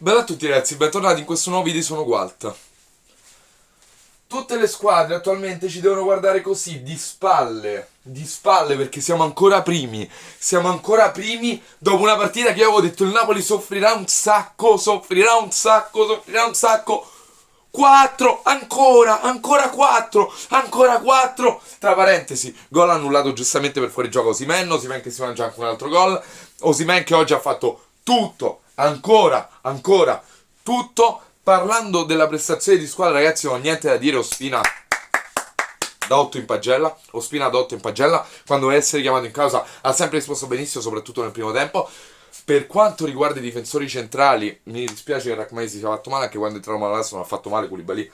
Bella a tutti ragazzi, bentornati in questo nuovo video, sono Walt. Tutte le squadre attualmente ci devono guardare così, di spalle perché siamo ancora primi dopo una partita che io avevo detto il Napoli soffrirà un sacco, soffrirà un sacco, soffrirà un sacco. 4, ancora 4, ancora 4. Tra parentesi, gol annullato giustamente per fuorigioco Osimhen che si mangia anche un altro gol. Osimhen che oggi ha fatto tutto, ancora, tutto. Parlando della prestazione di squadra, ragazzi, non ho niente da dire. Ospina da 8 in pagella, quando deve essere chiamato in causa ha sempre risposto benissimo, soprattutto nel primo tempo. Per quanto riguarda i difensori centrali, mi dispiace che Rachmani si sia fatto male, anche quando è entrato Malasso non ha fatto male. Koulibaly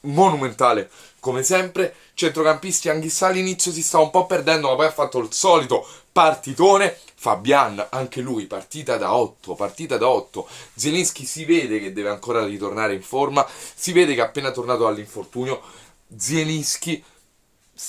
monumentale come sempre. Centrocampisti, Anghissà all'inizio si stava un po' perdendo, ma poi ha fatto il solito partitone. Fabian, anche lui, partita da 8. Zielinski si vede che deve ancora ritornare in forma, si vede che è appena tornato dall'infortunio. Zielinski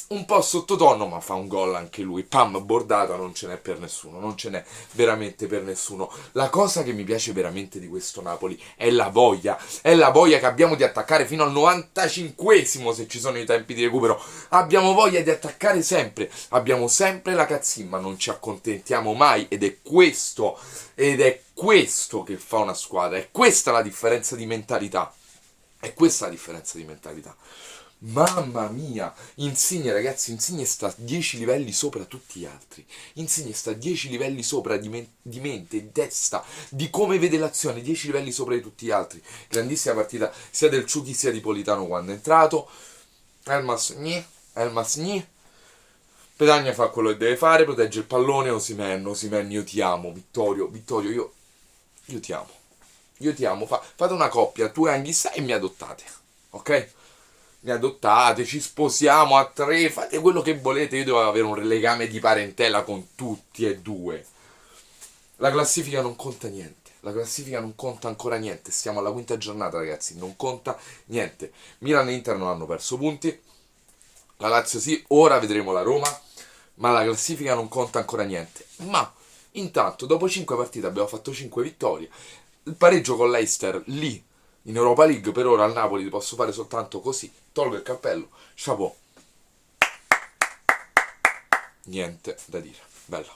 un po' sottotono, ma fa un gol anche lui. Pam, bordata, non ce n'è per nessuno, non ce n'è veramente per nessuno. La cosa che mi piace veramente di questo Napoli è la voglia che abbiamo di attaccare fino al 95esimo, se ci sono i tempi di recupero. Abbiamo voglia di attaccare sempre, abbiamo sempre la cazzimma, non ci accontentiamo mai, ed è questo che fa una squadra, è questa la differenza di mentalità. È questa la differenza di mentalità. Mamma mia, Insigne ragazzi, Insigne sta 10 livelli sopra tutti gli altri. Insigne sta 10 livelli sopra di mente, di testa, di come vede l'azione, 10 livelli sopra di tutti gli altri. Grandissima partita sia del Ciuchi sia di Politano quando è entrato. Elmas Gni. Petagna fa quello che deve fare, protegge il pallone. Osimhen, io ti amo, Vittorio, io ti amo. Io ti amo, fate una coppia, tu e Anghissà e mi adottate, ok? Mi adottate, ci sposiamo a 3, fate quello che volete, io devo avere un legame di parentela con tutti e due. La classifica non conta niente, la classifica non conta ancora niente, siamo alla quinta giornata ragazzi, non conta niente. Milan e Inter non hanno perso punti, la Lazio sì, ora vedremo la Roma, ma la classifica non conta ancora niente. Ma intanto dopo 5 partite abbiamo fatto 5 vittorie, il pareggio con l'Eister lì in Europa League, per ora al Napoli posso fare soltanto così, tolgo il cappello, chapeau, niente da dire, bella.